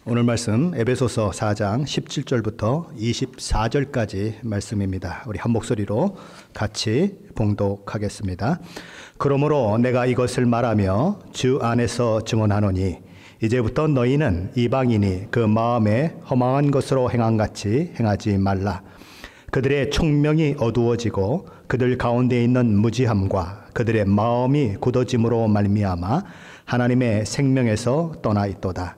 오늘 말씀 에베소서 4장 17절부터 24절까지 말씀입니다. 우리 한 목소리로 같이 봉독하겠습니다. 그러므로 내가 이것을 말하며 주 안에서 증언하노니 이제부터 너희는 이방인이 그 마음에 허망한 것으로 행함같이 행하지 말라. 그들의 총명이 어두워지고 그들 가운데 있는 무지함과 그들의 마음이 굳어짐으로 말미암아 하나님의 생명에서 떠나 있도다.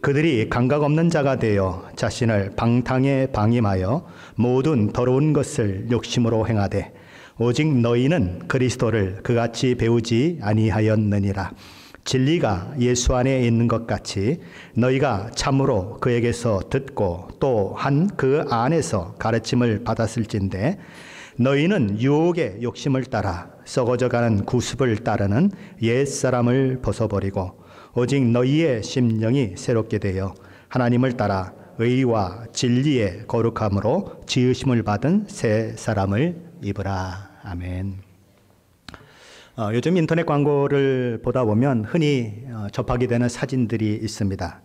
그들이 감각 없는 자가 되어 자신을 방탕에 방임하여 모든 더러운 것을 욕심으로 행하되 오직 너희는 그리스도를 그같이 배우지 아니하였느니라. 진리가 예수 안에 있는 것 같이 너희가 참으로 그에게서 듣고 또한 그 안에서 가르침을 받았을진데 너희는 유혹의 욕심을 따라 썩어져가는 구습을 따르는 옛사람을 벗어버리고 오직 너희의 심령이 새롭게 되어 하나님을 따라 의와 진리의 거룩함으로 지으심을 받은 새 사람을 입으라. 아멘. 요즘 인터넷 광고를 보다 보면 흔히 접하게 되는 사진들이 있습니다.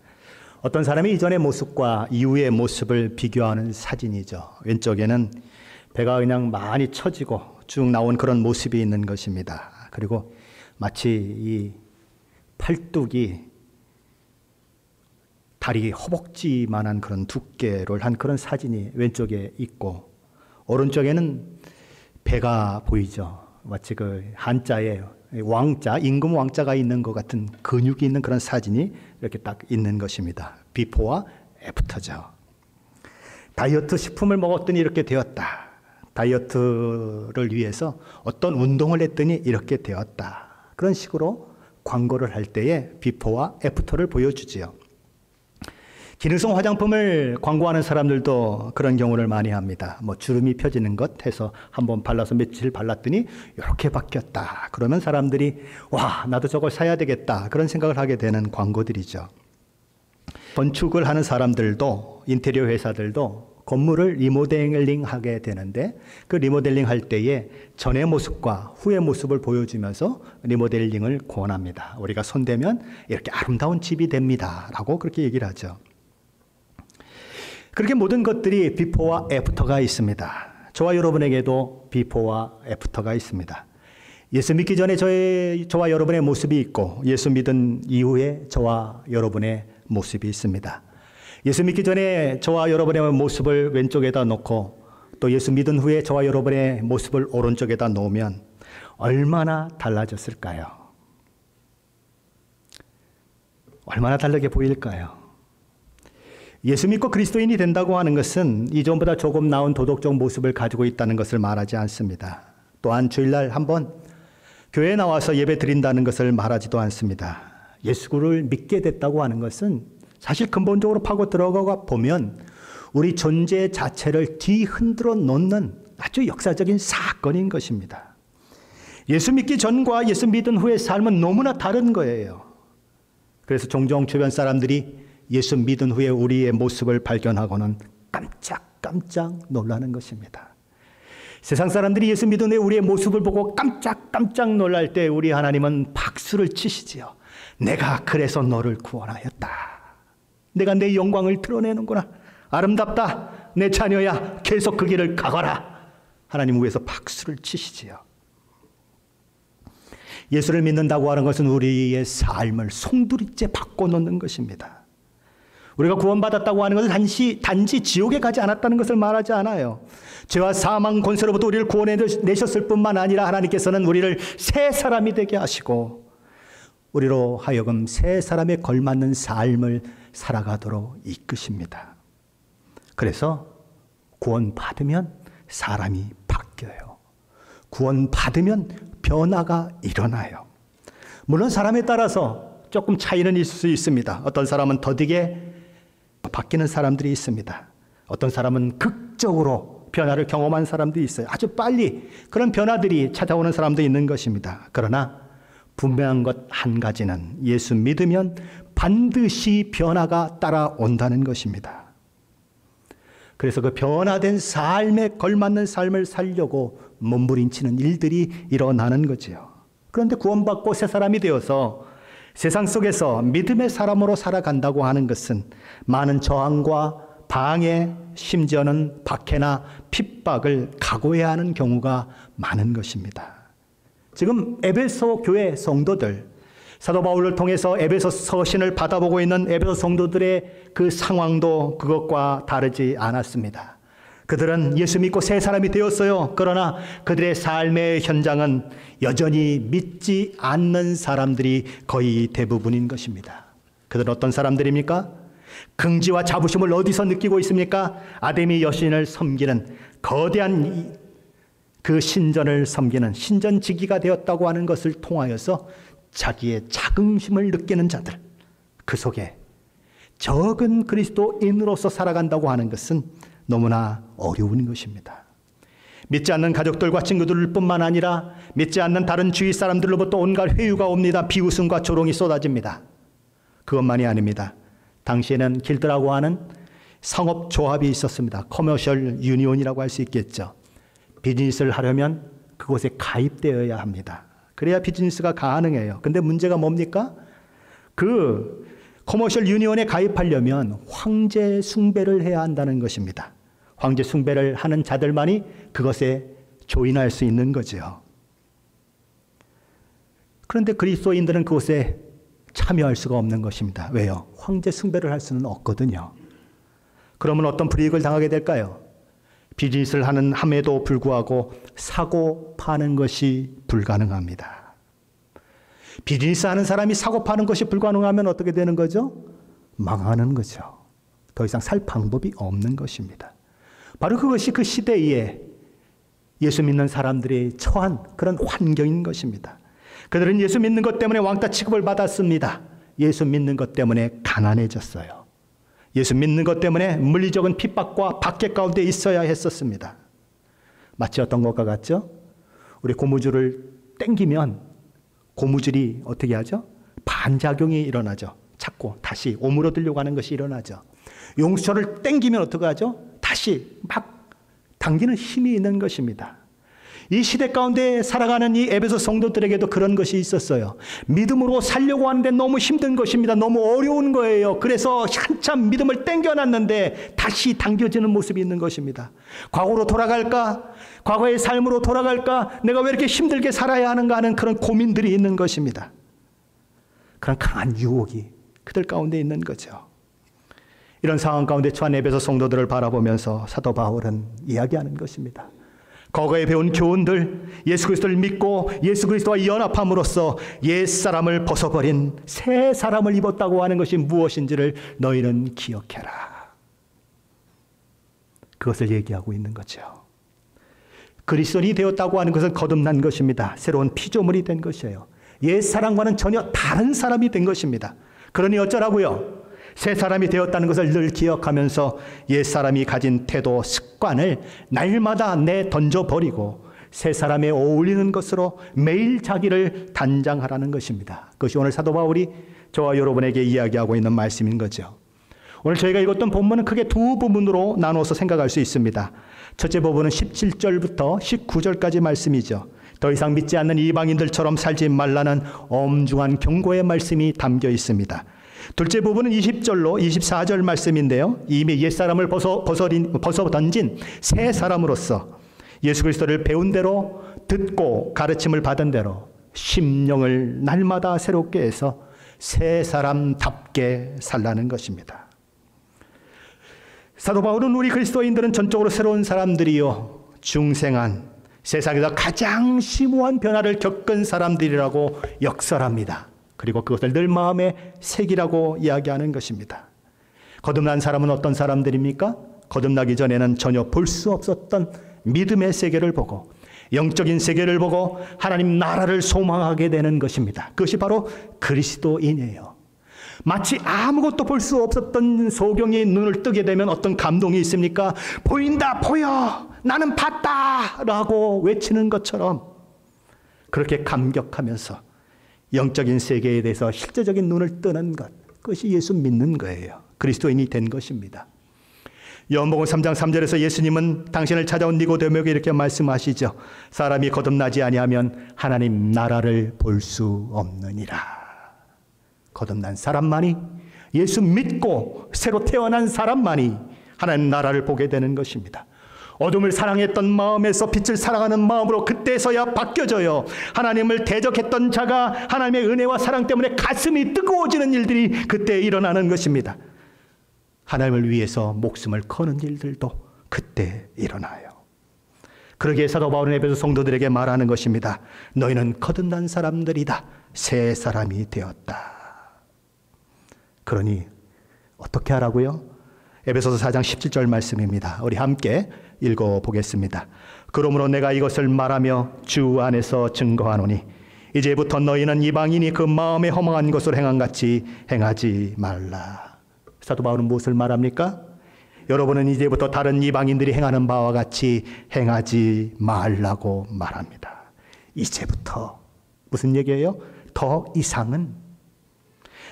어떤 사람이 이전의 모습과 이후의 모습을 비교하는 사진이죠. 왼쪽에는 배가 그냥 많이 처지고 쭉 나온 그런 모습이 있는 것입니다. 그리고 마치 이 팔뚝이 다리 허벅지만한 그런 두께를 한 그런 사진이 왼쪽에 있고 오른쪽에는 배가 보이죠. 마치 그 한자에 왕자, 임금 왕자가 있는 것 같은 근육이 있는 그런 사진이 이렇게 딱 있는 것입니다. 비포와 애프터죠. 다이어트 식품을 먹었더니 이렇게 되었다. 다이어트를 위해서 어떤 운동을 했더니 이렇게 되었다. 그런 식으로 광고를 할 때에 비포와 애프터를 보여주지요. 기능성 화장품을 광고하는 사람들도 그런 경우를 많이 합니다. 주름이 펴지는 것 해서 한번 발라서 며칠 발랐더니 이렇게 바뀌었다. 그러면 사람들이 와, 나도 저걸 사야 되겠다. 그런 생각을 하게 되는 광고들이죠. 건축을 하는 사람들도 인테리어 회사들도 건물을 리모델링 하게 되는데 그 리모델링 할 때에 전의 모습과 후의 모습을 보여주면서 리모델링을 권합니다. 우리가 손대면 이렇게 아름다운 집이 됩니다. 라고 그렇게 얘기를 하죠. 그렇게 모든 것들이 비포와 애프터가 있습니다. 저와 여러분에게도 비포와 애프터가 있습니다. 예수 믿기 전에 저와 여러분의 모습이 있고 예수 믿은 이후에 저와 여러분의 모습이 있습니다. 예수 믿기 전에 저와 여러분의 모습을 왼쪽에다 놓고 또 예수 믿은 후에 저와 여러분의 모습을 오른쪽에다 놓으면 얼마나 달라졌을까요? 얼마나 다르게 보일까요? 예수 믿고 그리스도인이 된다고 하는 것은 이전보다 조금 나은 도덕적 모습을 가지고 있다는 것을 말하지 않습니다. 또한 주일날 한번 교회에 나와서 예배 드린다는 것을 말하지도 않습니다. 예수를 믿게 됐다고 하는 것은 사실 근본적으로 파고 들어가 보면 우리 존재 자체를 뒤흔들어 놓는 아주 역사적인 사건인 것입니다. 예수 믿기 전과 예수 믿은 후의 삶은 너무나 다른 거예요. 그래서 종종 주변 사람들이 예수 믿은 후에 우리의 모습을 발견하고는 깜짝깜짝 놀라는 것입니다. 세상 사람들이 예수 믿은 후에 우리의 모습을 보고 깜짝깜짝 놀랄 때 우리 하나님은 박수를 치시지요. 내가 그래서 너를 구원하였다. 내가 내 영광을 드러내는구나. 아름답다. 내 자녀야. 계속 그 길을 가거라. 하나님 위해서 박수를 치시지요. 예수를 믿는다고 하는 것은 우리의 삶을 송두리째 바꿔놓는 것입니다. 우리가 구원받았다고 하는 것은 단지 지옥에 가지 않았다는 것을 말하지 않아요. 죄와 사망 권세로부터 우리를 구원해내셨을 뿐만 아니라 하나님께서는 우리를 새 사람이 되게 하시고 우리로 하여금 새 사람에 걸맞는 삶을 살아가도록 이끄십니다. 그래서 구원받으면 사람이 바뀌어요. 구원받으면 변화가 일어나요. 물론 사람에 따라서 조금 차이는 있을 수 있습니다. 어떤 사람은 더디게 바뀌는 사람들이 있습니다. 어떤 사람은 극적으로 변화를 경험한 사람도 있어요. 아주 빨리 그런 변화들이 찾아오는 사람도 있는 것입니다. 그러나 분명한 것 한 가지는 예수 믿으면 반드시 변화가 따라온다는 것입니다. 그래서 그 변화된 삶에 걸맞는 삶을 살려고 몸부림치는 일들이 일어나는 거지요. 그런데 구원받고 새 사람이 되어서 세상 속에서 믿음의 사람으로 살아간다고 하는 것은 많은 저항과 방해, 심지어는 박해나 핍박을 각오해야 하는 경우가 많은 것입니다. 지금 에베소 교회 성도들, 사도 바울을 통해서 에베소 서신을 받아보고 있는 에베소 성도들의 그 상황도 그것과 다르지 않았습니다. 그들은 예수 믿고 새 사람이 되었어요. 그러나 그들의 삶의 현장은 여전히 믿지 않는 사람들이 거의 대부분인 것입니다. 그들은 어떤 사람들입니까? 긍지와 자부심을 어디서 느끼고 있습니까? 아데미 여신을 섬기는 거대한 그 신전을 섬기는 신전지기가 되었다고 하는 것을 통하여서 자기의 자긍심을 느끼는 자들, 그 속에 적은 그리스도인으로서 살아간다고 하는 것은 너무나 어려운 것입니다. 믿지 않는 가족들과 친구들 뿐만 아니라 믿지 않는 다른 주위 사람들로부터 온갖 회유가 옵니다. 비웃음과 조롱이 쏟아집니다. 그것만이 아닙니다. 당시에는 길드라고 하는 상업조합이 있었습니다. 커머셜 유니온이라고 할 수 있겠죠. 비즈니스를 하려면 그곳에 가입되어야 합니다. 그래야 비즈니스가 가능해요. 근데 문제가 뭡니까? 그 커머셜 유니온에 가입하려면 황제 숭배를 해야 한다는 것입니다. 황제 숭배를 하는 자들만이 그것에 조인할 수 있는 거죠. 그런데 그리스도인들은 그곳에 참여할 수가 없는 것입니다. 왜요? 황제 숭배를 할 수는 없거든요. 그러면 어떤 불이익을 당하게 될까요? 비즈니스를 함에도 불구하고 사고 파는 것이 불가능합니다. 비즈니스 하는 사람이 사고 파는 것이 불가능하면 어떻게 되는 거죠? 망하는 거죠. 더 이상 살 방법이 없는 것입니다. 바로 그것이 그 시대에 예수 믿는 사람들이 처한 그런 환경인 것입니다. 그들은 예수 믿는 것 때문에 왕따 취급을 받았습니다. 예수 믿는 것 때문에 가난해졌어요. 예수 믿는 것 때문에 물리적인 핍박과 박해 가운데 있어야 했었습니다. 마치 어떤 것과 같죠? 우리 고무줄을 당기면 고무줄이 어떻게 하죠? 반작용이 일어나죠. 자꾸 다시 오므러들려고 하는 것이 일어나죠. 용수철을 당기면 어떻게 하죠? 다시 막 당기는 힘이 있는 것입니다. 이 시대 가운데 살아가는 이 에베소 성도들에게도 그런 것이 있었어요. 믿음으로 살려고 하는데 너무 힘든 것입니다. 너무 어려운 거예요. 그래서 한참 믿음을 당겨놨는데 다시 당겨지는 모습이 있는 것입니다. 과거로 돌아갈까? 과거의 삶으로 돌아갈까? 내가 왜 이렇게 힘들게 살아야 하는가 하는 그런 고민들이 있는 것입니다. 그런 강한 유혹이 그들 가운데 있는 거죠. 이런 상황 가운데 처한 에베소 성도들을 바라보면서 사도 바울은 이야기하는 것입니다. 과거에 배운 교훈들, 예수 그리스도를 믿고 예수 그리스도와 연합함으로써 옛사람을 벗어버린 새 사람을 입었다고 하는 것이 무엇인지를 너희는 기억해라. 그것을 얘기하고 있는 거죠. 그리스도인이 되었다고 하는 것은 거듭난 것입니다. 새로운 피조물이 된 것이에요. 옛사람과는 전혀 다른 사람이 된 것입니다. 그러니 어쩌라고요? 새 사람이 되었다는 것을 늘 기억하면서 옛사람이 가진 태도, 습관을 날마다 내던져버리고 새 사람에 어울리는 것으로 매일 자기를 단장하라는 것입니다. 그것이 오늘 사도 바울이 저와 여러분에게 이야기하고 있는 말씀인 거죠. 오늘 저희가 읽었던 본문은 크게 두 부분으로 나눠서 생각할 수 있습니다. 첫째 부분은 17절부터 19절까지 말씀이죠. 더 이상 믿지 않는 이방인들처럼 살지 말라는 엄중한 경고의 말씀이 담겨 있습니다. 둘째 부분은 20절로 24절 말씀인데요. 이미 옛사람을 벗어 던진 새 사람으로서 예수 그리스도를 배운 대로 듣고 가르침을 받은 대로 심령을 날마다 새롭게 해서 새 사람답게 살라는 것입니다. 사도 바울은 우리 그리스도인들은 전적으로 새로운 사람들이요, 중생한 세상에서 가장 심오한 변화를 겪은 사람들이라고 역설합니다. 그리고 그것을 늘 마음에 새기라고 이야기하는 것입니다. 거듭난 사람은 어떤 사람들입니까? 거듭나기 전에는 전혀 볼 수 없었던 믿음의 세계를 보고 영적인 세계를 보고 하나님 나라를 소망하게 되는 것입니다. 그것이 바로 그리스도인이에요. 마치 아무것도 볼 수 없었던 소경이 눈을 뜨게 되면 어떤 감동이 있습니까? 보인다, 보여! 나는 봤다! 라고 외치는 것처럼 그렇게 감격하면서 영적인 세계에 대해서 실제적인 눈을 뜨는 것, 그것이 예수 믿는 거예요. 그리스도인이 된 것입니다. 요한복음 3장 3절에서 예수님은 당신을 찾아온 니고데모에게 이렇게 말씀하시죠. 사람이 거듭나지 아니하면 하나님 나라를 볼 수 없느니라. 거듭난 사람만이, 예수 믿고 새로 태어난 사람만이 하나님 나라를 보게 되는 것입니다. 어둠을 사랑했던 마음에서 빛을 사랑하는 마음으로 그때서야 바뀌어져요. 하나님을 대적했던 자가 하나님의 은혜와 사랑 때문에 가슴이 뜨거워지는 일들이 그때 일어나는 것입니다. 하나님을 위해서 목숨을 거는 일들도 그때 일어나요. 그러기에 사도 바울은 에베소 성도들에게 말하는 것입니다. 너희는 거듭난 사람들이다. 새 사람이 되었다. 그러니 어떻게 하라고요? 에베소서 4장 17절 말씀입니다. 우리 함께 읽어보겠습니다. 그러므로 내가 이것을 말하며 주 안에서 증거하노니 이제부터 너희는 이방인이 그 마음에 허망한 것을 행한 같이 행하지 말라. 사도 바울은 무엇을 말합니까? 여러분은 이제부터 다른 이방인들이 행하는 바와 같이 행하지 말라고 말합니다. 이제부터 무슨 얘기예요? 더 이상은.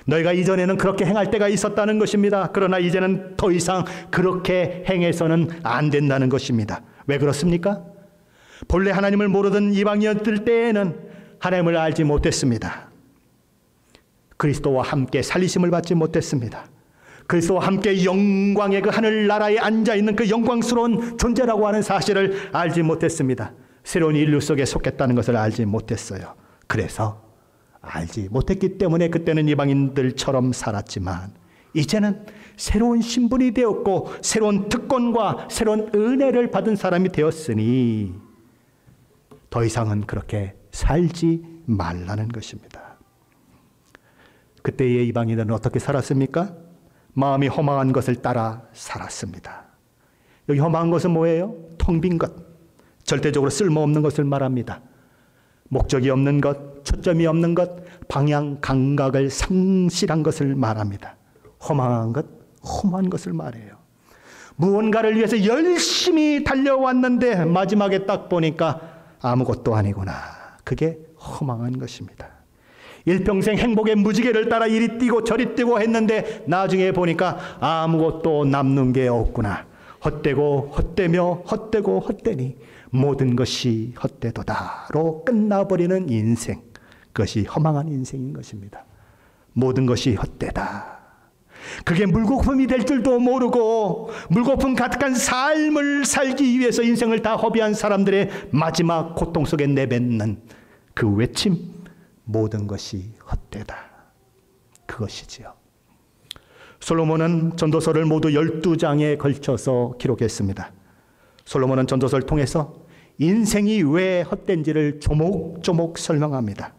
너희가 이전에는 그렇게 행할 때가 있었다는 것입니다. 그러나 이제는 더 이상 그렇게 행해서는 안 된다는 것입니다. 왜 그렇습니까? 본래 하나님을 모르던 이방인들 때에는 하나님을 알지 못했습니다. 그리스도와 함께 살리심을 받지 못했습니다. 그리스도와 함께 영광의 그 하늘나라에 앉아있는 그 영광스러운 존재라고 하는 사실을 알지 못했습니다. 새로운 인류 속에 속했다는 것을 알지 못했어요. 그래서 알지 못했기 때문에 그때는 이방인들처럼 살았지만 이제는 새로운 신분이 되었고 새로운 특권과 새로운 은혜를 받은 사람이 되었으니 더 이상은 그렇게 살지 말라는 것입니다. 그때의 이방인들은 어떻게 살았습니까? 마음이 허망한 것을 따라 살았습니다. 여기 허망한 것은 뭐예요? 텅 빈 것, 절대적으로 쓸모없는 것을 말합니다. 목적이 없는 것, 초점이 없는 것, 방향, 감각을 상실한 것을 말합니다. 허망한 것, 험한 것을 말해요. 무언가를 위해서 열심히 달려왔는데 마지막에 딱 보니까 아무것도 아니구나. 그게 허망한 것입니다. 일평생 행복의 무지개를 따라 이리 뛰고 저리 뛰고 했는데 나중에 보니까 아무것도 남는 게 없구나. 헛되고 헛되며 헛되고 헛되니 모든 것이 헛되도다로 끝나버리는 인생, 그것이 허망한 인생인 것입니다. 모든 것이 헛되다. 그게 물거품이 될 줄도 모르고 물거품 가득한 삶을 살기 위해서 인생을 다 허비한 사람들의 마지막 고통 속에 내뱉는 그 외침, 모든 것이 헛되다. 그것이지요. 솔로몬은 전도서를 모두 12장에 걸쳐서 기록했습니다. 솔로몬은 전도서를 통해서 인생이 왜 헛된지를 조목조목 설명합니다.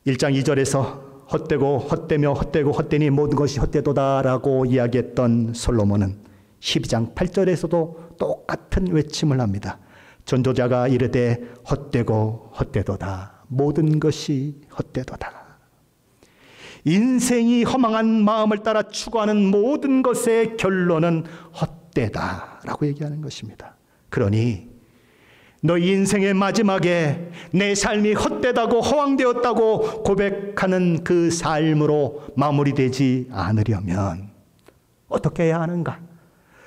1장 2절에서 헛되고 헛되며 헛되고 헛되니 모든 것이 헛되도다라고 이야기했던 솔로몬은 12장 8절에서도 똑같은 외침을 합니다. 전도자가 이르되 헛되고 헛되도다. 모든 것이 헛되도다. 인생이 허망한 마음을 따라 추구하는 모든 것의 결론은 헛되다라고 얘기하는 것입니다. 그러니 너 인생의 마지막에 내 삶이 헛되다고 허황되었다고 고백하는 그 삶으로 마무리되지 않으려면 어떻게 해야 하는가?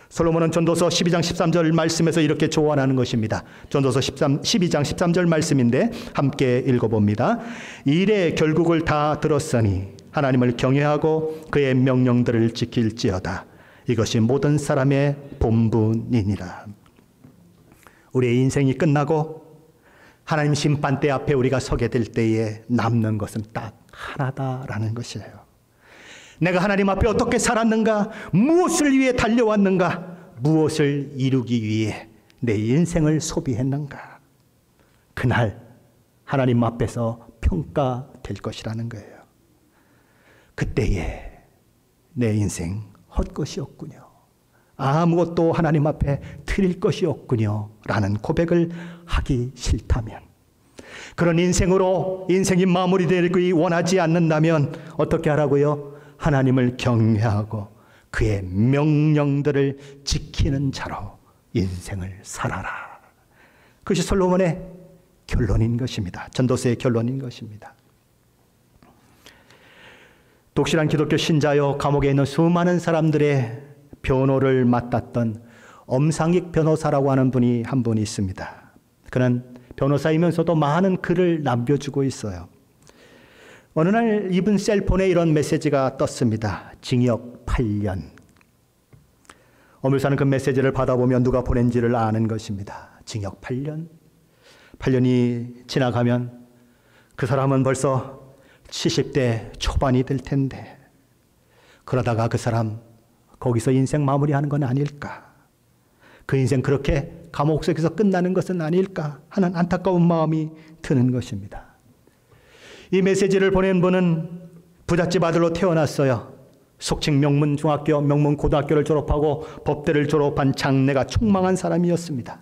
솔로몬은 전도서 12장 13절 말씀에서 이렇게 조언하는 것입니다. 전도서 12장 13절 말씀인데 함께 읽어봅니다. 일의 결국을 다 들었으니 하나님을 경외하고 그의 명령들을 지킬지어다. 이것이 모든 사람의 본분이니라. 우리의 인생이 끝나고 하나님 심판대 앞에 우리가 서게 될 때에 남는 것은 딱 하나다라는 것이에요. 내가 하나님 앞에 어떻게 살았는가? 무엇을 위해 달려왔는가? 무엇을 이루기 위해 내 인생을 소비했는가? 그날 하나님 앞에서 평가될 것이라는 거예요. 그때에 내 인생 헛것이었군요. 아무것도 하나님 앞에 드릴 것이 없군요. 라는 고백을 하기 싫다면, 그런 인생으로 인생이 마무리되기 원하지 않는다면 어떻게 하라고요? 하나님을 경외하고 그의 명령들을 지키는 자로 인생을 살아라. 그것이 솔로몬의 결론인 것입니다. 전도서의 결론인 것입니다. 독실한 기독교 신자여 감옥에 있는 수많은 사람들의 변호를 맡았던 엄상익 변호사라고 하는 분이 한 분 있습니다. 그는 변호사이면서도 많은 글을 남겨주고 있어요. 어느 날 이분 셀폰에 이런 메시지가 떴습니다. 징역 8년. 엄묘사는 그 메시지를 받아보면 누가 보낸지를 아는 것입니다. 징역 8년? 8년이 지나가면 그 사람은 벌써 70대 초반이 될 텐데 그러다가 그 사람 거기서 인생 마무리하는 건 아닐까? 그 인생 그렇게 감옥 속에서 끝나는 것은 아닐까 하는 안타까운 마음이 드는 것입니다. 이 메시지를 보낸 분은 부잣집 아들로 태어났어요. 속칭 명문 중학교, 명문 고등학교를 졸업하고 법대를 졸업한 장래가 촉망한 사람이었습니다.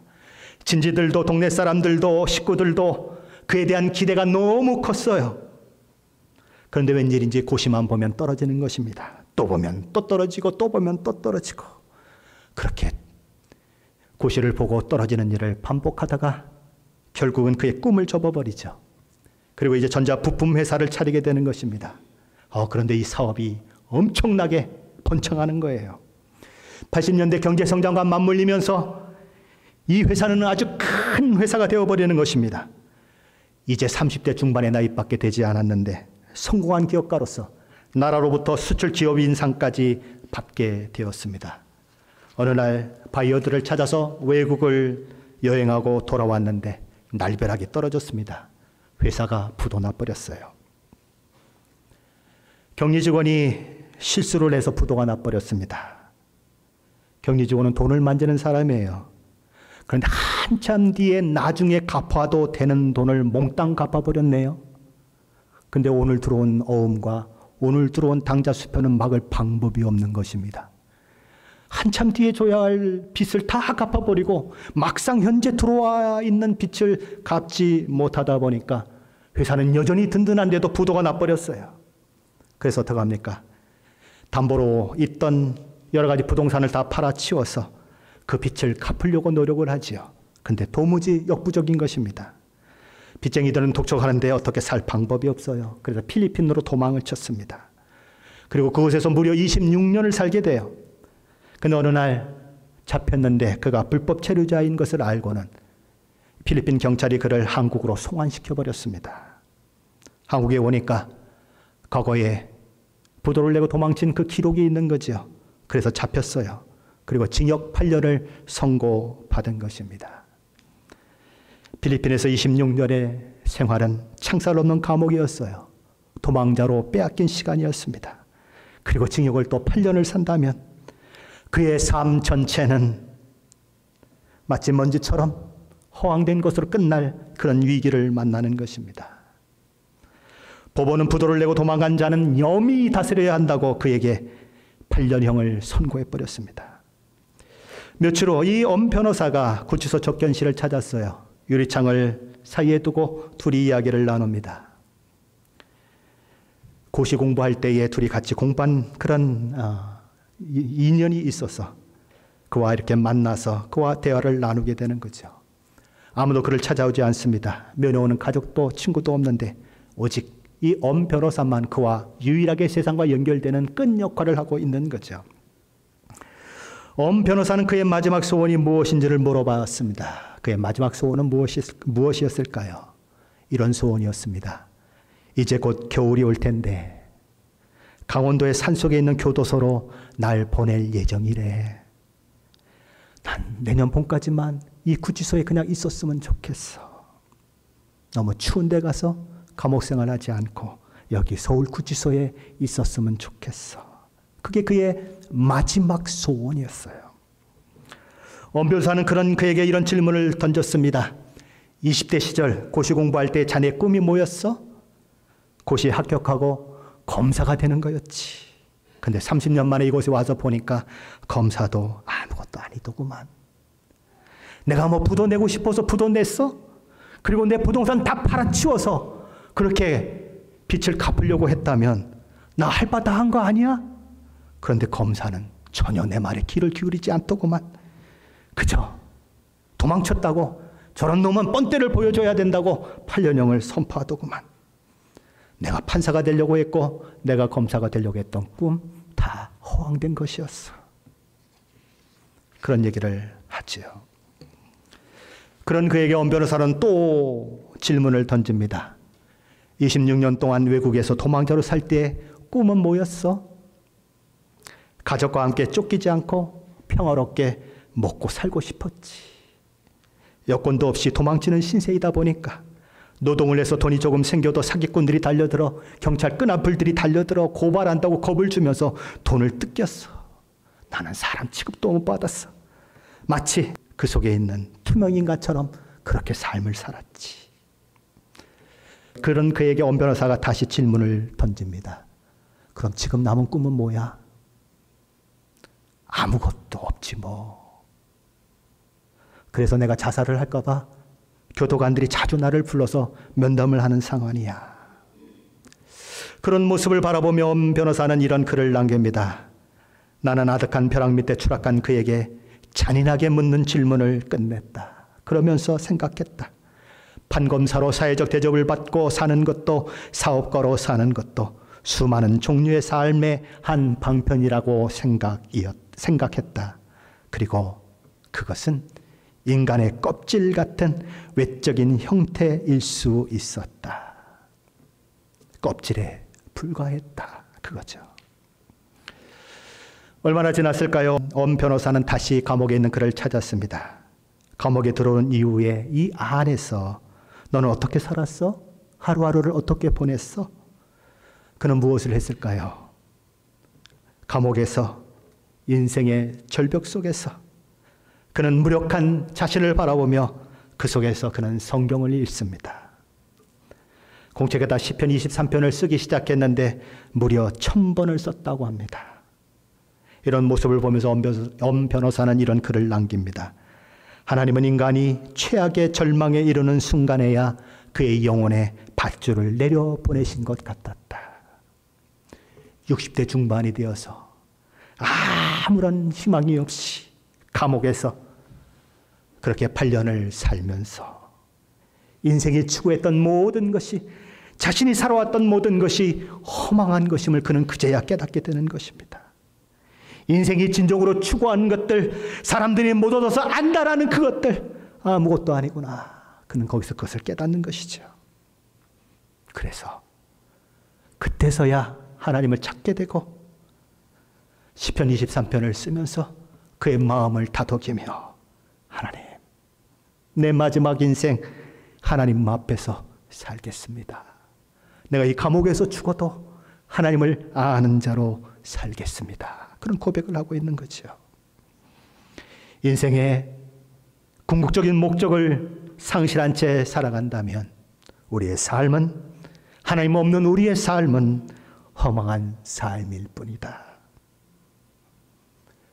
친지들도 동네 사람들도 식구들도 그에 대한 기대가 너무 컸어요. 그런데 웬일인지 고시만 보면 떨어지는 것입니다. 또 보면 또 떨어지고 또 보면 또 떨어지고 그렇게 고시를 보고 떨어지는 일을 반복하다가 결국은 그의 꿈을 접어버리죠. 그리고 이제 전자부품 회사를 차리게 되는 것입니다. 그런데 이 사업이 엄청나게 번창하는 거예요. 80년대 경제성장과 맞물리면서 이 회사는 아주 큰 회사가 되어버리는 것입니다. 이제 30대 중반의 나이밖에 되지 않았는데 성공한 기업가로서 나라로부터 수출 기업 인상까지 받게 되었습니다. 어느 날 바이어들을 찾아서 외국을 여행하고 돌아왔는데 날벼락이 떨어졌습니다. 회사가 부도나 버렸어요. 격리 직원이 실수를 해서 부도가 나버렸습니다. 격리 직원은 돈을 만지는 사람이에요. 그런데 한참 뒤에 나중에 갚아도 되는 돈을 몽땅 갚아버렸네요. 근데 오늘 들어온 어음과 오늘 들어온 당자 수표는 막을 방법이 없는 것입니다. 한참 뒤에 줘야 할 빚을 다 갚아버리고 막상 현재 들어와 있는 빚을 갚지 못하다 보니까 회사는 여전히 든든한데도 부도가 나버렸어요. 그래서 어떻게 합니까? 담보로 있던 여러 가지 부동산을 다 팔아치워서 그 빚을 갚으려고 노력을 하지요. 근데 도무지 역부족인 것입니다. 빚쟁이들은 독촉하는데 어떻게 살 방법이 없어요. 그래서 필리핀으로 도망을 쳤습니다. 그리고 그곳에서 무려 26년을 살게 돼요. 근데 어느 날 잡혔는데 그가 불법 체류자인 것을 알고는 필리핀 경찰이 그를 한국으로 송환시켜버렸습니다. 한국에 오니까 과거에 부도를 내고 도망친 그 기록이 있는 거죠. 그래서 잡혔어요. 그리고 징역 8년을 선고받은 것입니다. 필리핀에서 26년의 생활은 창살 없는 감옥이었어요. 도망자로 빼앗긴 시간이었습니다. 그리고 징역을 또 8년을 산다면 그의 삶 전체는 마치 먼지처럼 허황된 것으로 끝날 그런 위기를 만나는 것입니다. 법원은 부도를 내고 도망간 자는 염히 다스려야 한다고 그에게 8년형을 선고해버렸습니다. 며칠 후 이 엄 변호사가 구치소 접견실을 찾았어요. 유리창을 사이에 두고 둘이 이야기를 나눕니다. 고시 공부할 때에 둘이 같이 공부한 그런 인연이 있어서 그와 이렇게 만나서 그와 대화를 나누게 되는 거죠. 아무도 그를 찾아오지 않습니다. 면회오는 가족도 친구도 없는데 오직 이 엄 변호사만 그와 유일하게 세상과 연결되는 끈 역할을 하고 있는 거죠. 엄 변호사는 그의 마지막 소원이 무엇인지를 물어봤습니다. 그의 마지막 소원은 무엇이었을까요? 이런 소원이었습니다. 이제 곧 겨울이 올 텐데 강원도의 산속에 있는 교도소로 날 보낼 예정이래. 난 내년 봄까지만 이 구치소에 그냥 있었으면 좋겠어. 너무 추운 데 가서 감옥 생활하지 않고 여기 서울 구치소에 있었으면 좋겠어. 그게 그의 마지막 소원이었어요. 엄 변호사는 그에게 이런 질문을 던졌습니다. 20대 시절 고시 공부할 때 자네 꿈이 뭐였어? 고시 합격하고 검사가 되는 거였지. 근데 30년 만에 이곳에 와서 보니까 검사도 아무것도 아니더구만. 내가 뭐 부도 내고 싶어서 부도 냈어? 그리고 내 부동산 다 팔아치워서 그렇게 빚을 갚으려고 했다면 나 할 바 다 한 거 아니야? 그런데 검사는 전혀 내 말에 귀를 기울이지 않더구만. 그저 도망쳤다고 저런 놈은 뻔때를 보여줘야 된다고 8년형을 선포하더구만. 내가 판사가 되려고 했고 내가 검사가 되려고 했던 꿈 다 허황된 것이었어. 그런 얘기를 하지요. 그런 그에게 엄 변호사는 또 질문을 던집니다. 26년 동안 외국에서 도망자로 살 때 꿈은 뭐였어? 가족과 함께 쫓기지 않고 평화롭게 먹고 살고 싶었지. 여권도 없이 도망치는 신세이다 보니까 노동을 해서 돈이 조금 생겨도 사기꾼들이 달려들어, 경찰 끈앞들이 달려들어 고발한다고 겁을 주면서 돈을 뜯겼어. 나는 사람 취급도 못 받았어. 마치 그 속에 있는 투명인간처럼 그렇게 삶을 살았지. 그런 그에게 엄 변호사가 다시 질문을 던집니다. 그럼 지금 남은 꿈은 뭐야? 아무것도 없지 뭐. 그래서 내가 자살을 할까 봐 교도관들이 자주 나를 불러서 면담을 하는 상황이야. 그런 모습을 바라보며 엄 변호사는 이런 글을 남깁니다. 나는 아득한 벼락 밑에 추락한 그에게 잔인하게 묻는 질문을 끝냈다. 그러면서 생각했다. 판검사로 사회적 대접을 받고 사는 것도, 사업가로 사는 것도 수많은 종류의 삶의 한 방편이라고 생각했다. 그리고 그것은 인간의 껍질 같은 외적인 형태일 수 있었다. 껍질에 불과했다. 그거죠. 얼마나 지났을까요? 엄 변호사는 다시 감옥에 있는 그를 찾았습니다. 감옥에 들어온 이후에 이 안에서 너는 어떻게 살았어? 하루하루를 어떻게 보냈어? 그는 무엇을 했을까요? 감옥에서, 인생의 절벽 속에서 그는 무력한 자신을 바라보며 그 속에서 그는 성경을 읽습니다. 공책에다 시편 23편을 쓰기 시작했는데 무려 1000번을 썼다고 합니다. 이런 모습을 보면서 엄 변호사는 이런 글을 남깁니다. 하나님은 인간이 최악의 절망에 이르는 순간에야 그의 영혼에 밧줄을 내려보내신 것 같았다. 60대 중반이 되어서 아무런 희망이 없이 감옥에서 그렇게 8년을 살면서 인생이 추구했던 모든 것이, 자신이 살아왔던 모든 것이 허망한 것임을 그는 그제야 깨닫게 되는 것입니다. 인생이 진정으로 추구하는 것들, 사람들이 못 얻어서 안다라는 그것들, 아무것도 아니구나. 그는 거기서 그것을 깨닫는 것이죠. 그래서 그때서야 하나님을 찾게 되고 시편 23편을 쓰면서 그의 마음을 다독이며, 하나님, 내 마지막 인생 하나님 앞에서 살겠습니다. 내가 이 감옥에서 죽어도 하나님을 아는 자로 살겠습니다. 그런 고백을 하고 있는 거죠. 인생의 궁극적인 목적을 상실한 채 살아간다면 우리의 삶은, 하나님 없는 우리의 삶은 허망한 삶일 뿐이다.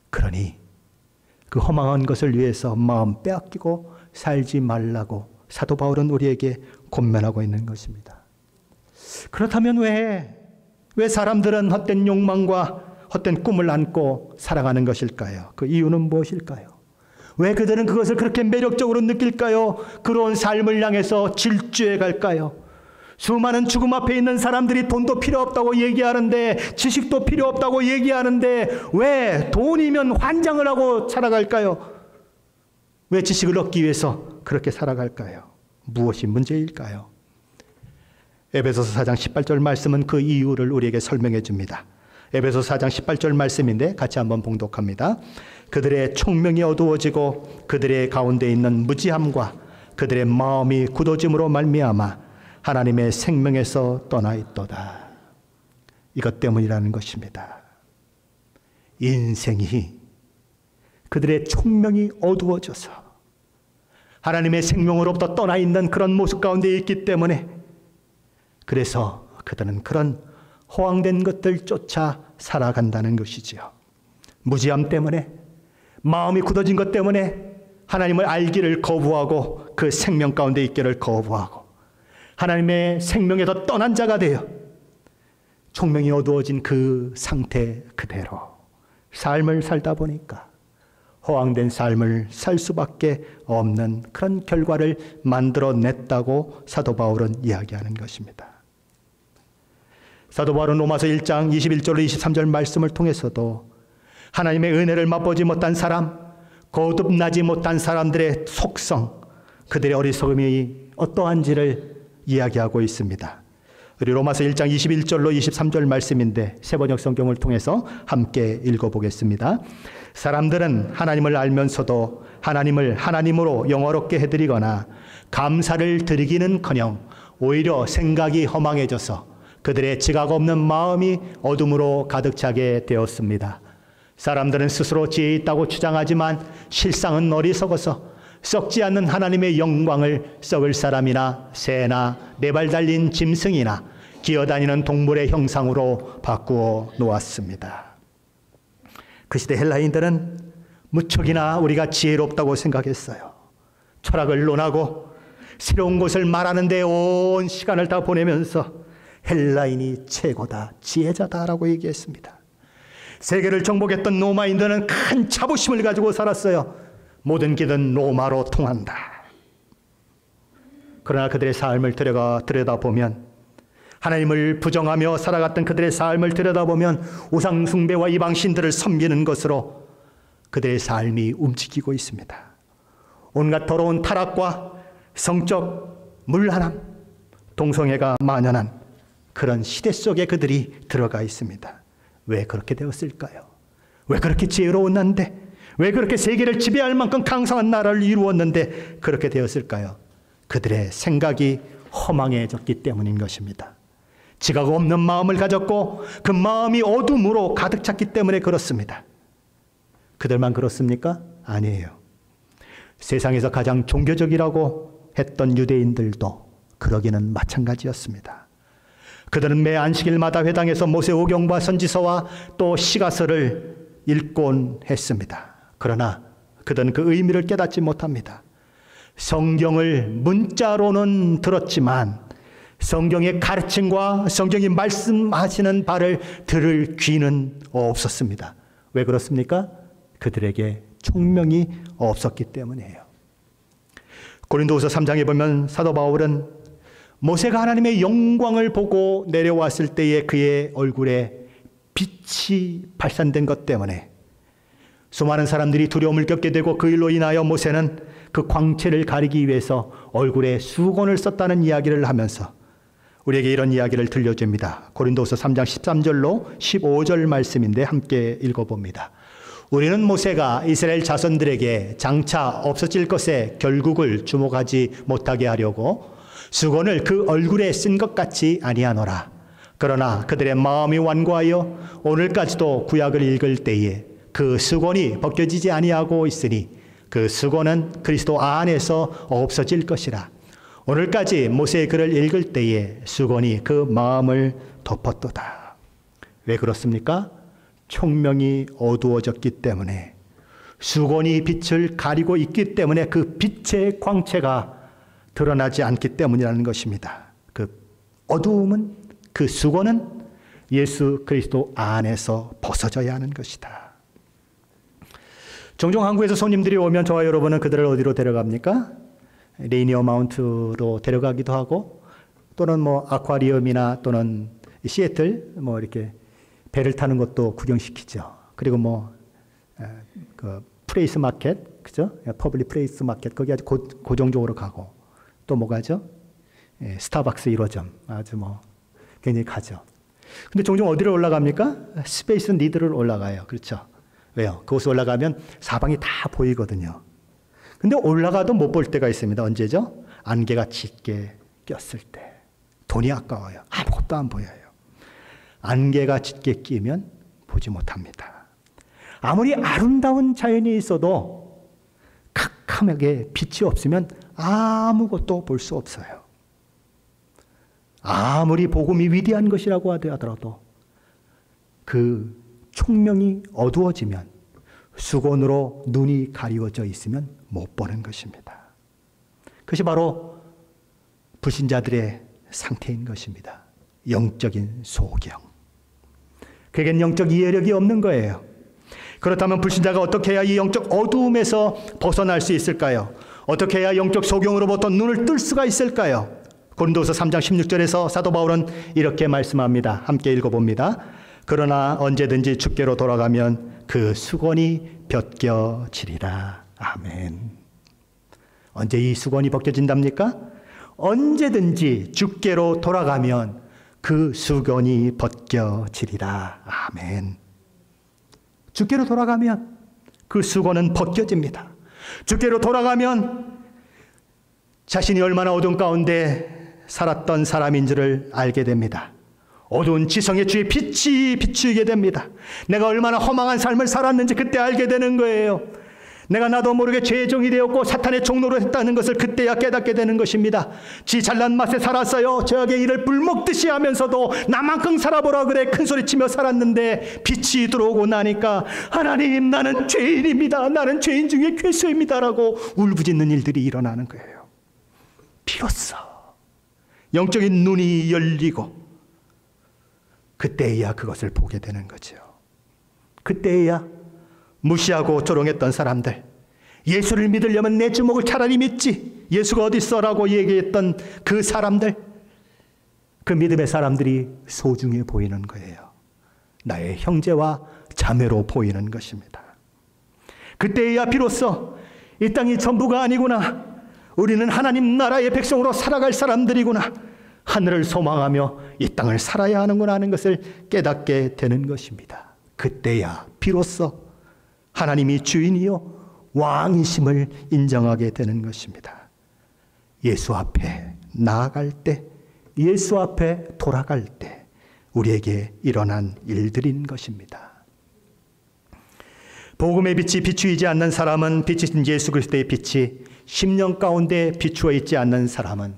그러니 그 허망한 것을 위해서 마음 빼앗기고 살지 말라고 사도 바울은 우리에게 권면하고 있는 것입니다. 그렇다면 왜 사람들은 헛된 욕망과 헛된 꿈을 안고 살아가는 것일까요? 그 이유는 무엇일까요? 왜 그들은 그것을 그렇게 매력적으로 느낄까요? 그런 삶을 향해서 질주해 갈까요? 수많은 죽음 앞에 있는 사람들이 돈도 필요 없다고 얘기하는데, 지식도 필요 없다고 얘기하는데 왜 돈이면 환장을 하고 살아갈까요? 왜 지식을 얻기 위해서 그렇게 살아갈까요? 무엇이 문제일까요? 에베소서 4장 18절 말씀은 그 이유를 우리에게 설명해 줍니다. 에베소서 4장 18절 말씀인데 같이 한번 봉독합니다. 그들의 총명이 어두워지고 그들의 가운데 있는 무지함과 그들의 마음이 굳어짐으로 말미암아 하나님의 생명에서 떠나 있도다. 이것 때문이라는 것입니다. 인생이, 그들의 총명이 어두워져서 하나님의 생명으로부터 떠나 있는 그런 모습 가운데 있기 때문에, 그래서 그들은 그런 허황된 것들 쫓아 살아간다는 것이지요. 무지함 때문에, 마음이 굳어진 것 때문에 하나님을 알기를 거부하고 그 생명 가운데 있기를 거부하고 하나님의 생명에서 떠난 자가 되어 총명이 어두워진 그 상태 그대로 삶을 살다 보니까 허황된 삶을 살 수밖에 없는 그런 결과를 만들어냈다고 사도 바울은 이야기하는 것입니다. 사도 바울은 로마서 1장 21절로 23절 말씀을 통해서도 하나님의 은혜를 맛보지 못한 사람, 거듭나지 못한 사람들의 속성, 그들의 어리석음이 어떠한지를 이야기하고 있습니다. 우리 로마서 1장 21절로 23절 말씀인데 세번역 성경을 통해서 함께 읽어보겠습니다. 사람들은 하나님을 알면서도 하나님을 하나님으로 영화롭게 해드리거나 감사를 드리기는커녕 오히려 생각이 허망해져서 그들의 지각 없는 마음이 어둠으로 가득 차게 되었습니다. 사람들은 스스로 지혜 있다고 주장하지만 실상은 어리석어서 썩지 않는 하나님의 영광을 썩을 사람이나 새나 네 발 달린 짐승이나 기어다니는 동물의 형상으로 바꾸어 놓았습니다. 그 시대 헬라인들은 무척이나 우리가 지혜롭다고 생각했어요. 철학을 논하고 새로운 것을 말하는 데 온 시간을 다 보내면서 헬라인이 최고다, 지혜자다라고 얘기했습니다. 세계를 정복했던 로마인들은 큰 자부심을 가지고 살았어요. 모든 길은 로마로 통한다. 그러나 그들의 삶을 들여다보면, 하나님을 부정하며 살아갔던 그들의 삶을 들여다보면 우상 숭배와 이방신들을 섬기는 것으로 그들의 삶이 움직이고 있습니다. 온갖 더러운 타락과 성적 문란함, 동성애가 만연한 그런 시대 속에 그들이 들어가 있습니다. 왜 그렇게 되었을까요? 왜 그렇게 지혜로웠는데, 왜 그렇게 세계를 지배할 만큼 강성한 나라를 이루었는데 그렇게 되었을까요? 그들의 생각이 허망해졌기 때문인 것입니다. 지각 없는 마음을 가졌고 그 마음이 어둠으로 가득 찼기 때문에 그렇습니다. 그들만 그렇습니까? 아니에요. 세상에서 가장 종교적이라고 했던 유대인들도 그러기는 마찬가지였습니다. 그들은 매 안식일마다 회당에서 모세오경과 선지서와 또 시가서를 읽곤 했습니다. 그러나 그들은 그 의미를 깨닫지 못합니다. 성경을 문자로는 들었지만 성경의 가르침과 성경이 말씀하시는 바를 들을 귀는 없었습니다. 왜 그렇습니까? 그들에게 총명이 없었기 때문이에요. 고린도후서 3장에 보면 사도 바울은 모세가 하나님의 영광을 보고 내려왔을 때에 그의 얼굴에 빛이 발산된 것 때문에 수많은 사람들이 두려움을 겪게 되고 그 일로 인하여 모세는 그 광채를 가리기 위해서 얼굴에 수건을 썼다는 이야기를 하면서 우리에게 이런 이야기를 들려줍니다. 고린도후서 3장 13절로 15절 말씀인데 함께 읽어봅니다. 우리는 모세가 이스라엘 자손들에게 장차 없어질 것에 결국을 주목하지 못하게 하려고 수건을 그 얼굴에 쓴 것 같이 아니하노라. 그러나 그들의 마음이 완고하여 오늘까지도 구약을 읽을 때에 그 수건이 벗겨지지 아니하고 있으니 그 수건은 그리스도 안에서 없어질 것이라. 오늘까지 모세의 글을 읽을 때에 수건이 그 마음을 덮었도다. 왜 그렇습니까? 총명이 어두워졌기 때문에, 수건이 빛을 가리고 있기 때문에 그 빛의 광채가 드러나지 않기 때문이라는 것입니다. 그 어두움은, 그 수건은 예수 그리스도 안에서 벗어져야 하는 것이다. 종종 한국에서 손님들이 오면 저와 여러분은 그들을 어디로 데려갑니까? 레이니어 마운트로 데려가기도 하고, 또는 아쿠아리움이나 또는 시애틀 이렇게 배를 타는 것도 구경시키죠. 그리고 그 프레이스 마켓, 그죠? 퍼블릭 프레이스 마켓, 거기 아주 고정적으로 가고, 또 가죠? 스타벅스 1호점, 아주 굉장히 가죠. 근데 종종 어디로 올라갑니까? 스페이스 니드를 올라가요. 그렇죠? 왜요? 그곳에 올라가면 사방이 다 보이거든요. 근데 올라가도 못 볼 때가 있습니다. 언제죠? 안개가 짙게 꼈을 때. 돈이 아까워요. 아무것도 안 보여요. 안개가 짙게 끼면 보지 못합니다. 아무리 아름다운 자연이 있어도 캄캄하게 빛이 없으면 아무것도 볼 수 없어요. 아무리 복음이 위대한 것이라고 하더라도 그 총명이 어두워지면, 수건으로 눈이 가리워져 있으면 못 보는 것입니다. 그것이 바로 불신자들의 상태인 것입니다. 영적인 소경. 그에겐 영적 이해력이 없는 거예요. 그렇다면 불신자가 어떻게 해야 이 영적 어두움에서 벗어날 수 있을까요? 어떻게 해야 영적 소경으로부터 눈을 뜰 수가 있을까요? 고린도후서 3장 16절에서 사도 바울은 이렇게 말씀합니다. 함께 읽어봅니다. 그러나 언제든지 주께로 돌아가면 그 수건이 벗겨지리라. 아멘. 언제 이 수건이 벗겨진답니까? 언제든지 주께로 돌아가면 그 수건이 벗겨지리라. 아멘. 주께로 돌아가면 그 수건은 벗겨집니다. 주께로 돌아가면 자신이 얼마나 어둠 가운데 살았던 사람인 줄을 알게 됩니다. 어두운 지성의 주의 빛이 비추이게 됩니다. 내가 얼마나 허망한 삶을 살았는지 그때 알게 되는 거예요. 내가 나도 모르게 죄의 종이 되었고 사탄의 종로로 했다는 것을 그때야 깨닫게 되는 것입니다. 지 잘난 맛에 살았어요. 저에게 이를 불먹듯이 하면서도 나만큼 살아보라 그래 큰소리치며 살았는데 빛이 들어오고 나니까 하나님, 나는 죄인입니다. 나는 죄인 중에 괴수입니다라고 울부짖는 일들이 일어나는 거예요. 비로소 영적인 눈이 열리고 그때야 그것을 보게 되는 거죠. 그때야 무시하고 조롱했던 사람들, 예수를 믿으려면 내 주먹을 차라리 믿지, 예수가 어디 있어라고 얘기했던 그 사람들, 그 믿음의 사람들이 소중해 보이는 거예요. 나의 형제와 자매로 보이는 것입니다. 그때야 비로소 이 땅이 전부가 아니구나, 우리는 하나님 나라의 백성으로 살아갈 사람들이구나, 하늘을 소망하며 이 땅을 살아야 하는구나 하는 것을 깨닫게 되는 것입니다. 그때야 비로소 하나님이 주인이요 왕이심을 인정하게 되는 것입니다. 예수 앞에 나아갈 때, 예수 앞에 돌아갈 때 우리에게 일어난 일들인 것입니다. 복음의 빛이 비추이지 않는 사람은, 빛이신 예수 그리스도의 빛이 10년 가운데 비추어 있지 않는 사람은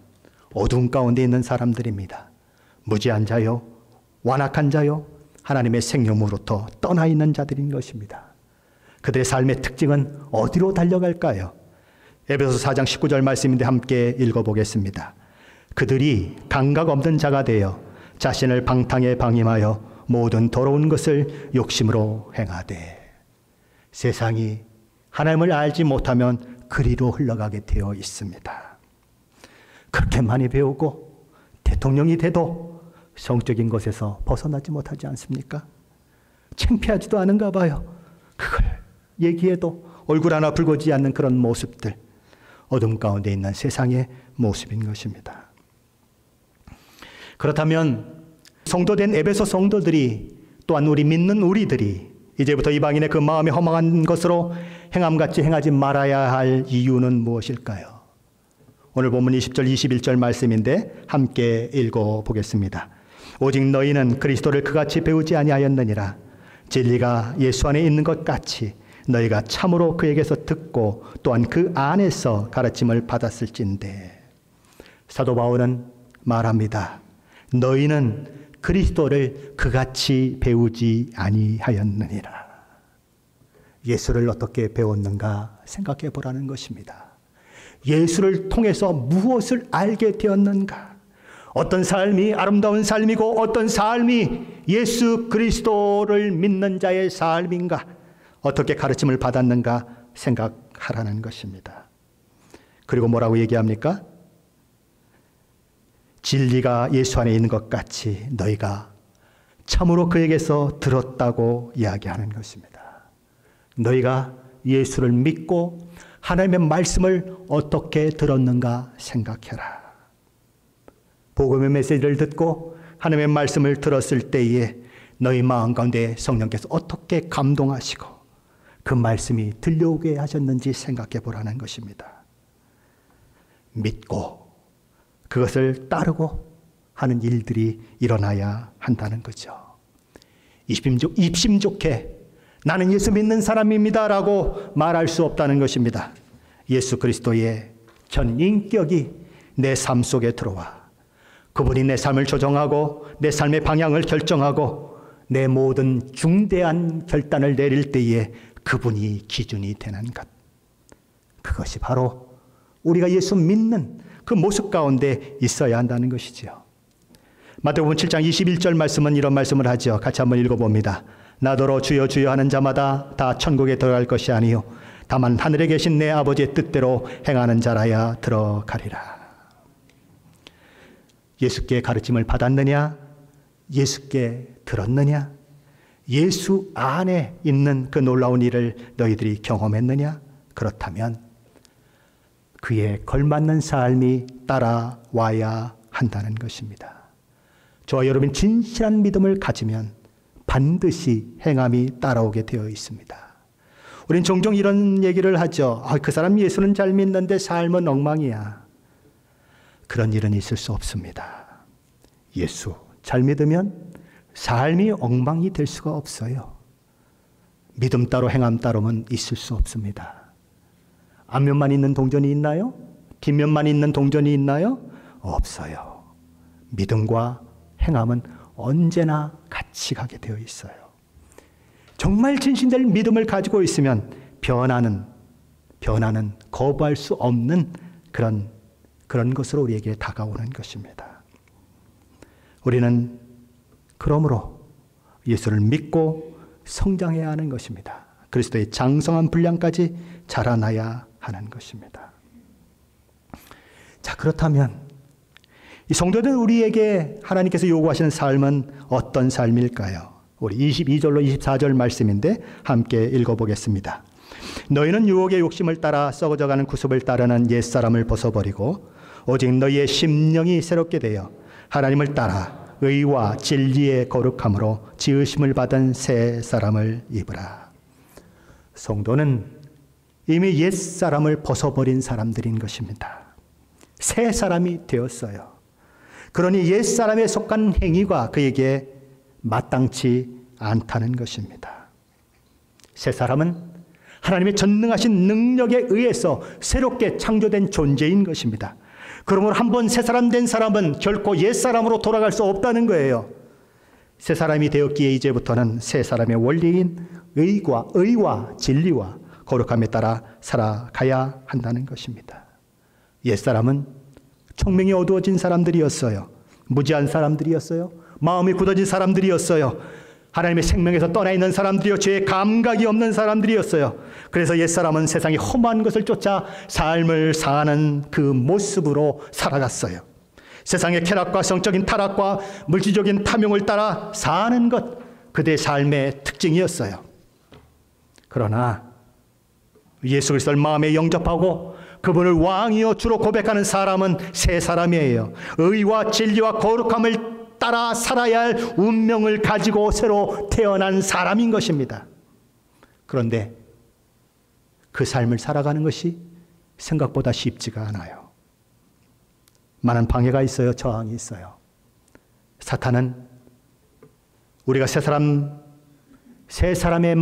어두운 가운데 있는 사람들입니다. 무지한 자요, 완악한 자요, 하나님의 생명으로부터 떠나 있는 자들인 것입니다. 그들의 삶의 특징은 어디로 달려갈까요? 에베소서 4장 19절 말씀인데 함께 읽어보겠습니다. 그들이 감각 없는 자가 되어 자신을 방탕에 방임하여 모든 더러운 것을 욕심으로 행하되. 세상이 하나님을 알지 못하면 그리로 흘러가게 되어 있습니다. 그렇게 많이 배우고 대통령이 돼도 성적인 것에서 벗어나지 못하지 않습니까? 창피하지도 않은가 봐요. 그걸 얘기해도 얼굴 하나 붉어지지 않는 그런 모습들, 어둠 가운데 있는 세상의 모습인 것입니다. 그렇다면 성도된 에베소 성도들이, 또한 우리 믿는 우리들이 이제부터 이방인의 그 마음이 허망한 것으로 행함같이 행하지 말아야 할 이유는 무엇일까요? 오늘 본문 20절 21절 말씀인데 함께 읽어보겠습니다. 오직 너희는 그리스도를 그같이 배우지 아니하였느니라. 진리가 예수 안에 있는 것 같이 너희가 참으로 그에게서 듣고 또한 그 안에서 가르침을 받았을진데. 사도 바울은 말합니다. 너희는 그리스도를 그같이 배우지 아니하였느니라. 예수를 어떻게 배웠는가 생각해 보라는 것입니다. 예수를 통해서 무엇을 알게 되었는가? 어떤 삶이 아름다운 삶이고 어떤 삶이 예수 그리스도를 믿는 자의 삶인가? 어떻게 가르침을 받았는가 생각하라는 것입니다. 그리고 뭐라고 얘기합니까? 진리가 예수 안에 있는 것 같이 너희가 참으로 그에게서 들었다고 이야기하는 것입니다. 너희가 예수를 믿고 하나님의 말씀을 어떻게 들었는가 생각해라. 복음의 메시지를 듣고 하나님의 말씀을 들었을 때에 너희 마음 가운데 성령께서 어떻게 감동하시고 그 말씀이 들려오게 하셨는지 생각해 보라는 것입니다. 믿고 그것을 따르고 하는 일들이 일어나야 한다는 거죠. 입심 좋게 나는 예수 믿는 사람입니다 라고 말할 수 없다는 것입니다. 예수 그리스도의 전 인격이 내 삶 속에 들어와 그분이 내 삶을 조정하고 내 삶의 방향을 결정하고 내 모든 중대한 결단을 내릴 때에 그분이 기준이 되는 것. 그것이 바로 우리가 예수 믿는 그 모습 가운데 있어야 한다는 것이지요. 마태복음 7장 21절 말씀은 이런 말씀을 하죠. 같이 한번 읽어봅니다. 나더러 주여 주여 하는 자마다 다 천국에 들어갈 것이 아니요 다만 하늘에 계신 내 아버지의 뜻대로 행하는 자라야 들어가리라. 예수께 가르침을 받았느냐? 예수께 들었느냐? 예수 안에 있는 그 놀라운 일을 너희들이 경험했느냐? 그렇다면 그에 걸맞는 삶이 따라와야 한다는 것입니다. 저와 여러분 진실한 믿음을 가지면 반드시 행함이 따라오게 되어 있습니다. 우린 종종 이런 얘기를 하죠. 그 사람 예수는 잘 믿는데 삶은 엉망이야. 그런 일은 있을 수 없습니다. 예수 잘 믿으면 삶이 엉망이 될 수가 없어요. 믿음 따로 행함 따로는 있을 수 없습니다. 앞면만 있는 동전이 있나요? 뒷면만 있는 동전이 있나요? 없어요. 믿음과 행함은 언제나 같이 가게 되어 있어요. 정말 진실된 믿음을 가지고 있으면 변화는 거부할 수 없는 그런 것으로 우리에게 다가오는 것입니다. 우리는 그러므로 예수를 믿고 성장해야 하는 것입니다. 그리스도의 장성한 분량까지 자라나야 하는 것입니다. 자, 그렇다면 이 성도들 우리에게 하나님께서 요구하시는 삶은 어떤 삶일까요? 우리 22절로 24절 말씀인데 함께 읽어보겠습니다. 너희는 유혹의 욕심을 따라 썩어져가는 구습을 따르는 옛사람을 벗어버리고 오직 너희의 심령이 새롭게 되어 하나님을 따라 의와 진리의 거룩함으로 지으심을 받은 새 사람을 입으라. 성도는 이미 옛사람을 벗어버린 사람들인 것입니다. 새 사람이 되었어요. 그러니 옛사람에 속한 행위가 그에게 마땅치 않다는 것입니다. 새 사람은 하나님의 전능하신 능력에 의해서 새롭게 창조된 존재인 것입니다. 그러므로 한번 새 사람 된 사람은 결코 옛 사람으로 돌아갈 수 없다는 거예요. 새 사람이 되었기에 이제부터는 새 사람의 원리인 의와 진리와 거룩함에 따라 살아가야 한다는 것입니다. 옛 사람은 총명이 어두워진 사람들이었어요. 무지한 사람들이었어요. 마음이 굳어진 사람들이었어요. 하나님의 생명에서 떠나 있는 사람들이요, 죄의 감각이 없는 사람들이었어요. 그래서 옛사람은 세상의 험한 것을 쫓아 삶을 사는 그 모습으로 살아갔어요. 세상의 쾌락과 성적인 타락과 물질적인 탐욕을 따라 사는 것, 그들의 삶의 특징이었어요. 그러나 예수 그리스도를 마음에 영접하고 그분을 왕이요 주로 고백하는 사람은 새 사람이에요. 의와 진리와 거룩함을 따라 살아야 할 운명을 가지고 새로 태어난 사람인 것입니다. 그런데 그 삶을 살아가는 것이 생각보다 쉽지가 않아요. 많은 방해가 있어요. 저항이 있어요. 사탄은 우리가 새 사람에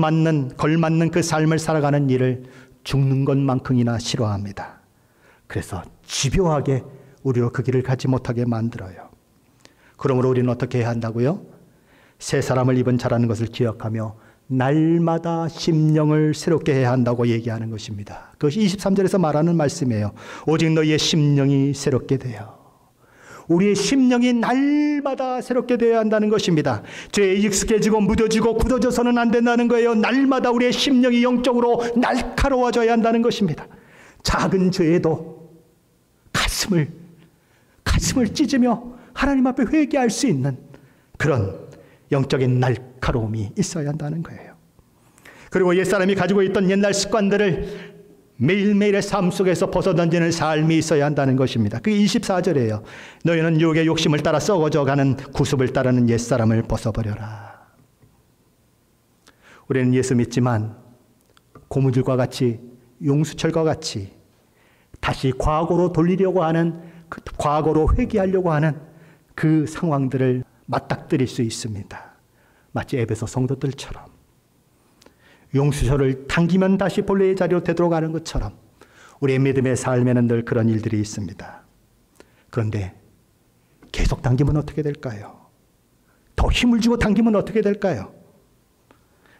걸맞는 그 삶을 살아가는 일을 죽는 것만큼이나 싫어합니다. 그래서 집요하게 우리로 그 길을 가지 못하게 만들어요. 그러므로 우리는 어떻게 해야 한다고요? 새 사람을 입은 자라는 것을 기억하며 날마다 심령을 새롭게 해야 한다고 얘기하는 것입니다. 그것이 23절에서 말하는 말씀이에요. 오직 너희의 심령이 새롭게 되어. 우리의 심령이 날마다 새롭게 되어야 한다는 것입니다. 죄에 익숙해지고 무뎌지고 굳어져서는 안 된다는 거예요. 날마다 우리의 심령이 영적으로 날카로워져야 한다는 것입니다. 작은 죄에도 가슴을 찢으며 하나님 앞에 회개할 수 있는 그런 영적인 날카로움이 있어야 한다는 거예요. 그리고 옛사람이 가지고 있던 옛날 습관들을 매일매일의 삶 속에서 벗어던지는 삶이 있어야 한다는 것입니다. 그게 24절이에요. 너희는 유혹의 욕심을 따라 썩어져가는 구습을 따르는 옛사람을 벗어버려라. 우리는 예수 믿지만 고무줄과 같이 용수철과 같이 다시 과거로 돌리려고 하는, 과거로 회귀하려고 하는 그 상황들을 맞닥뜨릴 수 있습니다. 마치 에베소 성도들처럼 용수철을 당기면 다시 본래의 자리로 되돌아가는 것처럼 우리의 믿음의 삶에는 늘 그런 일들이 있습니다. 그런데 계속 당기면 어떻게 될까요? 더 힘을 주고 당기면 어떻게 될까요?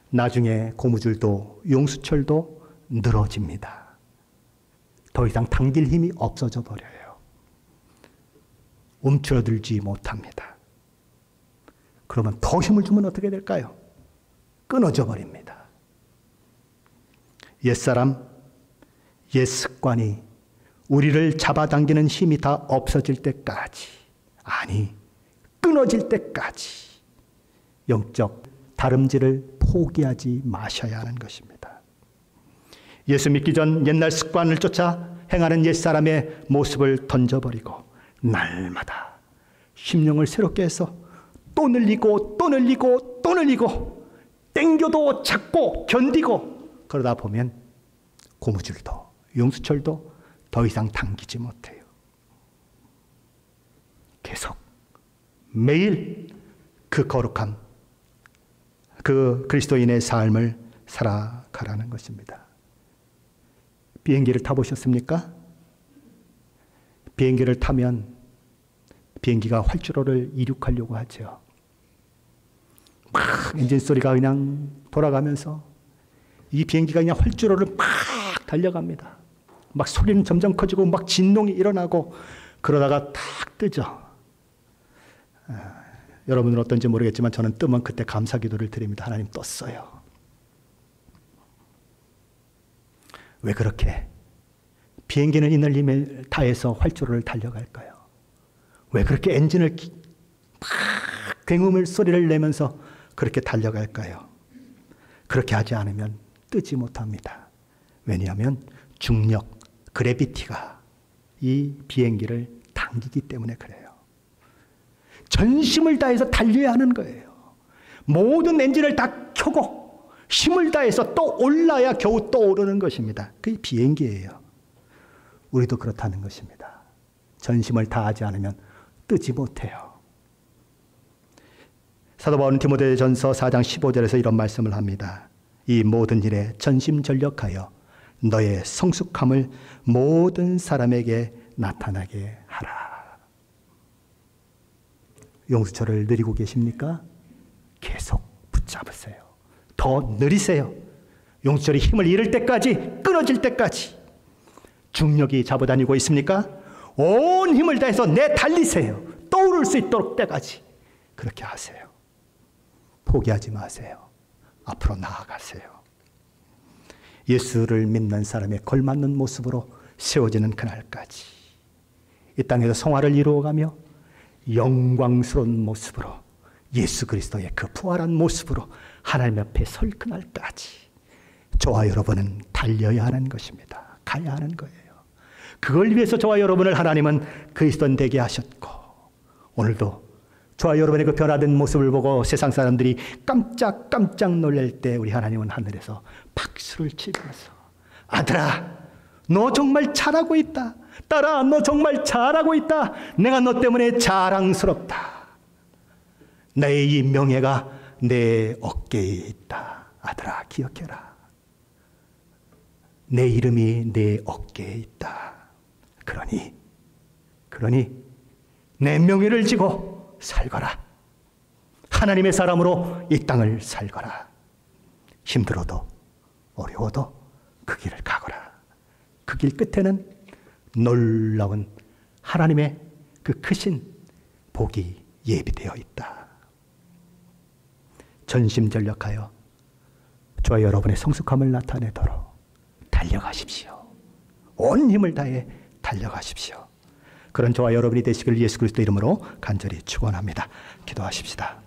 나중에 고무줄도 용수철도 늘어집니다. 더 이상 당길 힘이 없어져 버려요. 움츠러들지 못합니다. 그러면 더 힘을 주면 어떻게 될까요? 끊어져 버립니다. 옛사람, 옛습관이 우리를 잡아당기는 힘이 다 없어질 때까지, 아니 끊어질 때까지 영적 다름질을 포기하지 마셔야 하는 것입니다. 예수 믿기 전 옛날 습관을 쫓아 행하는 옛사람의 모습을 던져버리고 날마다 심령을 새롭게 해서 또 늘리고 또 늘리고 또 늘리고 땡겨도 잡고 견디고 그러다 보면 고무줄도 용수철도 더 이상 당기지 못해요. 계속 매일 그 거룩함, 그 그리스도인의 삶을 살아가라는 것입니다. 비행기를 타보셨습니까? 비행기를 타면 비행기가 활주로를 이륙하려고 하죠. 막 엔진 소리가 그냥 돌아가면서 이 비행기가 그냥 활주로를 막 달려갑니다. 막 소리는 점점 커지고 막 진동이 일어나고 그러다가 탁 뜨죠. 여러분은 어떤지 모르겠지만 저는 뜨면 그때 감사 기도를 드립니다. 하나님 떴어요. 왜 그렇게 비행기는 이늘림을 다해서 활주로를 달려갈까요? 왜 그렇게 엔진을 막 굉음을 소리를 내면서 그렇게 달려갈까요? 그렇게 하지 않으면 뜨지 못합니다. 왜냐하면 중력, 그래비티가 이 비행기를 당기기 때문에 그래요. 전심을 다해서 달려야 하는 거예요. 모든 엔진을 다 켜고 힘을 다해서 또 올라야 겨우 떠오르는 것입니다. 그게 비행기예요. 우리도 그렇다는 것입니다. 전심을 다하지 않으면 뜨지 못해요. 사도 바울은 디모데전서 4장 15절에서 이런 말씀을 합니다. 이 모든 일에 전심전력하여 너의 성숙함을 모든 사람에게 나타나게 하라. 용수철을 누리고 계십니까? 계속 붙잡으세요. 더 느리세요. 용수철이 힘을 잃을 때까지, 끊어질 때까지. 중력이 잡아다니고 있습니까? 온 힘을 다해서 내달리세요. 떠오를 수 있도록 때까지. 그렇게 하세요. 포기하지 마세요. 앞으로 나아가세요. 예수를 믿는 사람의 걸맞는 모습으로 세워지는 그날까지 이 땅에서 성화를 이루어가며 영광스러운 모습으로 예수 그리스도의 그 부활한 모습으로 하나님 앞에 설 그날까지 저와 여러분은 달려야 하는 것입니다. 가야 하는 거예요. 그걸 위해서 저와 여러분을 하나님은 그리스도인 되게 하셨고 오늘도 저와 여러분의 그 변화된 모습을 보고 세상 사람들이 깜짝 놀랄 때 우리 하나님은 하늘에서 박수를 치면서 아들아 너 정말 잘하고 있다. 딸아 너 정말 잘하고 있다. 내가 너 때문에 자랑스럽다. 나의 이 명예가 내 어깨에 있다. 아들아 기억해라. 내 이름이 내 어깨에 있다. 그러니 내 명예를 지고 살거라. 하나님의 사람으로 이 땅을 살거라. 힘들어도 어려워도 그 길을 가거라. 그 길 끝에는 놀라운 하나님의 그 크신 복이 예비되어 있다. 전심전력하여 저와 여러분의 성숙함을 나타내도록 달려가십시오. 온 힘을 다해 달려가십시오. 그런 저와 여러분이 되시길 예수 그리스도 이름으로 간절히 축원합니다. 기도하십시다.